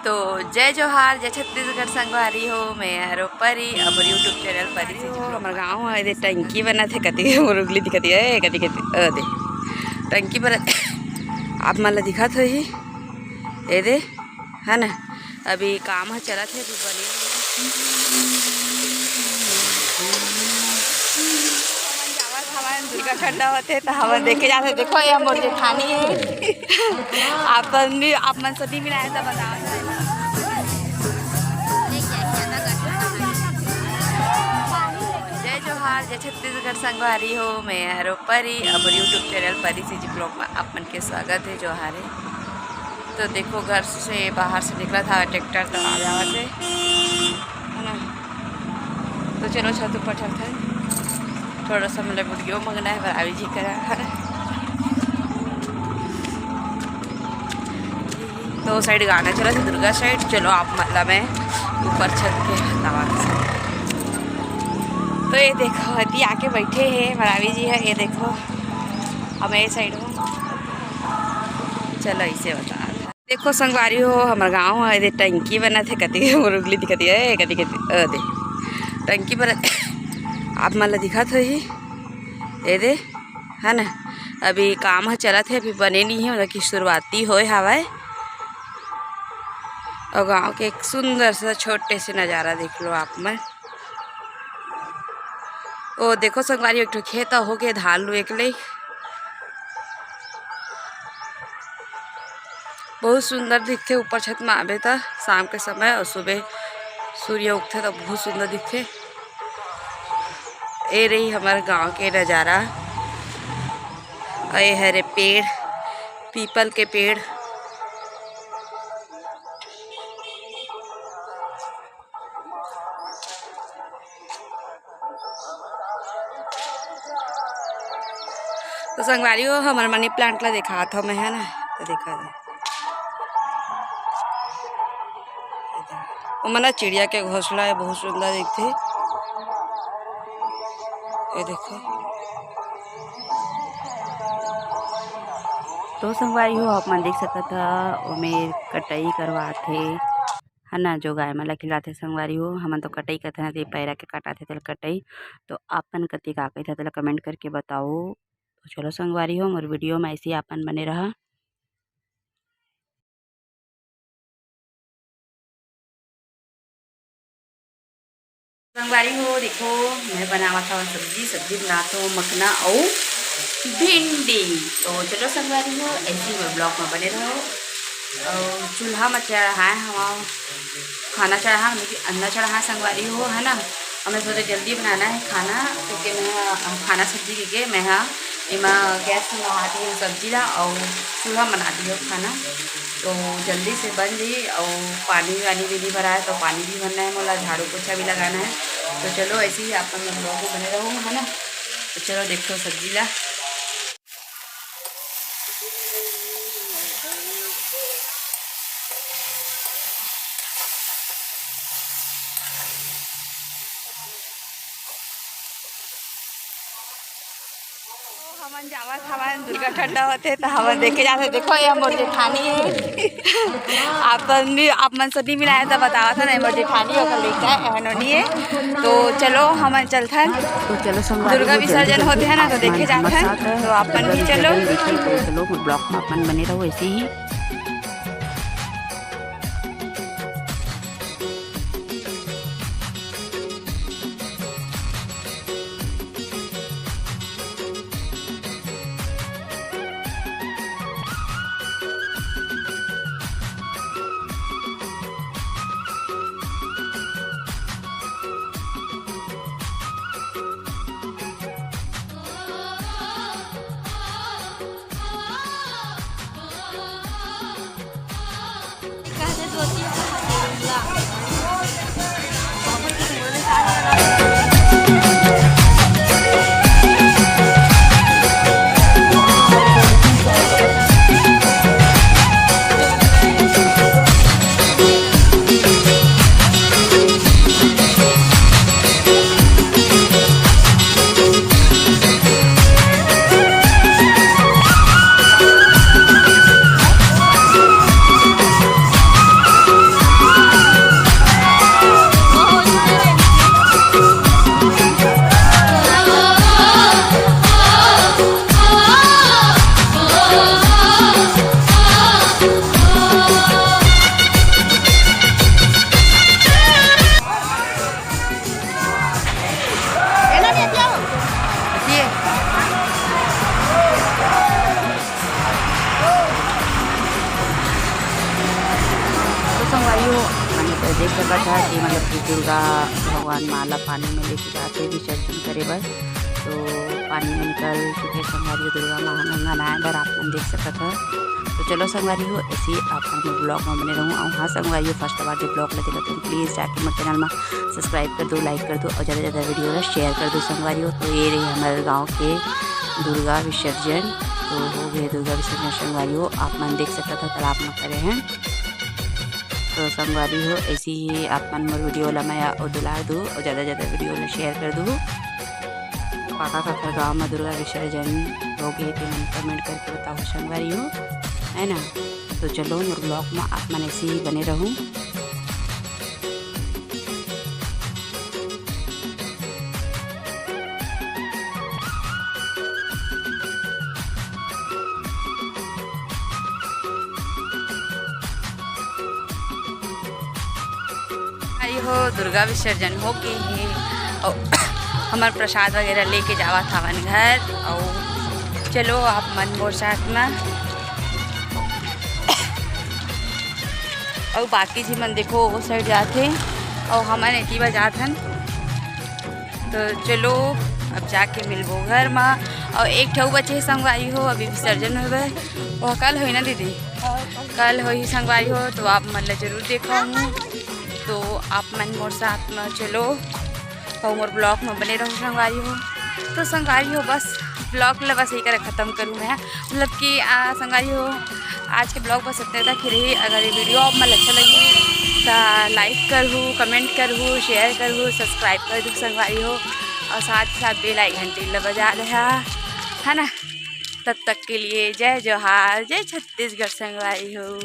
तो जय जोहार जय छत्तीसगढ़ संगवारी हो मैं हरो परी अब यूट्यूब चैनल परी से हो हमारे गाँव है दे टंकी बना थे कति मुरगली दिखती है कति कति दे टंकी पर आप मन ला दिखत हो ही ये दे है ना अभी काम चला थे अभी बनी दुर्गा खंडा होते तो हम देखे जाते देखो ये मोर जेठानी है आप मन सभी मिलाए तो बताओ जय जोहार जय छत्तीसगढ़ संगवारी हो मैं हरो परी अब यूट्यूब चैनल परी सी जी ब्लॉग में आप मन के स्वागत है जोहार है। तो देखो घर से बाहर से निकला था ट्रैक्टर तो आ जावा थे है ना। तो चलो छत ऊपर चलते हैं थोड़ा सा मतलब वीडियो मंगना है पर अभी जी करा तो साइड गाना चला था दुर्गा साइड। चलो आप मतलब मैं ऊपर छत के हवा से तो ये देखो अति आके बैठे हैं भरावी जी है ये देखो अब मैं ये साइड हूँ। चलो इसे बता देखो संगवारी हो हमारा गाँव है दे टंकी बना थे कति मुरगली दिखती है कति कति दे टंकी पर आप मन ला दिखत हो ही ये दे है ना। अभी काम चला थे अभी बने नहीं है मतलब कि शुरुआती होए हवाए। और गांव के एक सुंदर सा छोटे से नज़ारा देख लो आप में। ओ देखो संगवारी एक खेत हो के धान लो एक ले बहुत सुंदर दिखते ऊपर छत में आवे तो शाम के समय और सुबह सूर्य उगते तो बहुत सुंदर दिखते। ये रही हमारे गांव के नज़ारा और ये हरे पेड़ पीपल के पेड़ तो संगवारी हो हमारे मनी प्लांट ला देखा था मैं है ना तो देखा था वो मना चिड़िया के घोंसला है बहुत सुंदर दिखते ये देखो। तो संगवारी हो आप मन देख सकता था वो में कटाई करवाते है ना जो गाय मला खिलाते संगवारी हो हमन तो कटाई करते ना ते पैरा के काटाते तेल कटाई। तो आपन कति का कहता तेला कमेंट करके बताओ। तो चलो संगवारी हो मोर वीडियो में ऐसे आपन बने रहा। संगवारी हो देखो मैं बनावा था सब्जी बनाता हूँ मखना और भिंडी। तो चलो संगवारी हो ऐसे ही ब्लॉग में बने रहो। और चूल्हा में चढ़ाए हम खाना चढ़ा अन्ना चढ़ा संगवारी हो है ना। हमें सोचे जल्दी बनाना है खाना क्योंकि मैं खाना सब्जी के मैं इमा गैस में नहाती हूँ सब्जी ला और चूल्हा बना दी हो खाना तो जल्दी से बन जाए। और पानी वानी भी नहीं भरा है तो पानी भी भरना है मोला झाड़ू पोछा भी लगाना है। तो चलो ऐसे ही आप लोगों को बने रहो है ना। तो चलो देखो सब्जी ला हमन जावा हवा दुर्गा खंडा होते तो हम देखे जाते देखो ये मोर जेठानी है आप मन सभी मिलाए तो बतावा था ना मोर जेठानी होकर लेकर है है। तो चलो हम चलते हैं तो चलो दुर्गा विसर्जन होते हैं ना तो देखे जाते हैं तो अपन भी चलो ब्लॉग में अपन बने रहो ऐसे ही। संगवारी हो मैंने तो देख सका था कि मतलब कि दुर्गा भगवान माला पानी में लेके जाते विसर्जन करे बर, तो पानी में निकल चुके संगवारी दुर्गा महागंगा नहाए बर आप मन देख सका था। तो चलो संगवारी हो ऐसे आप मैं ब्लॉग में बने रहूँ। और हाँ संगवारी हो फर्स्ट बार जो ब्लॉग लगे तो प्लीज़ जाके मेरे चैनल में सब्सक्राइब कर दो, लाइक कर दो और ज़्यादा से ज़्यादा वीडियो शेयर कर दो संगवारी हो। तो ये रही हमारे गाँव के दुर्गा विसर्जन, तो हो गए दुर्गा विसर्जन संगवारी हो आप मन देख सकता था तालाब में करे हैं। तो संगवारी हो ऐसे ही आप मन मोर वीडियो ला मैं दुलार दूँ और ज़्यादा से ज़्यादा वीडियो ला शेयर कर दूँ। काका काका गाँव में दुर्गा विसर्जन हो गए थे मन कमेंट करके बताओ संगवारी हो, है ना। तो चलो मोर ब्लॉग में आप मन ऐसे ही बने रहूँ। हो दुर्गा विसर्जन हो के है और हमार प्रसाद वगैरह लेके जावा था मन घर। और चलो आप मन मोर साथ में और बाकी जी मन देखो वो साइड जाते और हमारे एटीवा जाथन। तो चलो अब जाके मिलबो घर में। और एक ठऊ बचे संगवारी हो अभी विसर्जन हो गए, वो कल हो ना दीदी, कल हो ही संगवारी हो। तो आप मन ला जरूर देखा हूँ, तो आप मन मोर साथ में चलो और मोर ब्लॉग में बने रहो संगवारी हो। तो संगवारी हो बस ब्लॉग ला बस यही कर ख़त्म करूँ मैं, मतलब कि संगवारी हो आज के ब्लॉग बस इतने तक ही रही। अगर ये वीडियो आप मन अच्छा लगी तो लाइक करूँ, कमेंट करूँ, शेयर करूँ, सब्सक्राइब कर दूँ संगवारी हो और साथ ही साथ बेल आइकन ला बजा रहा है ना। तब तक के लिए जय जोहार, जय छत्तीसगढ़ संगवारी हो।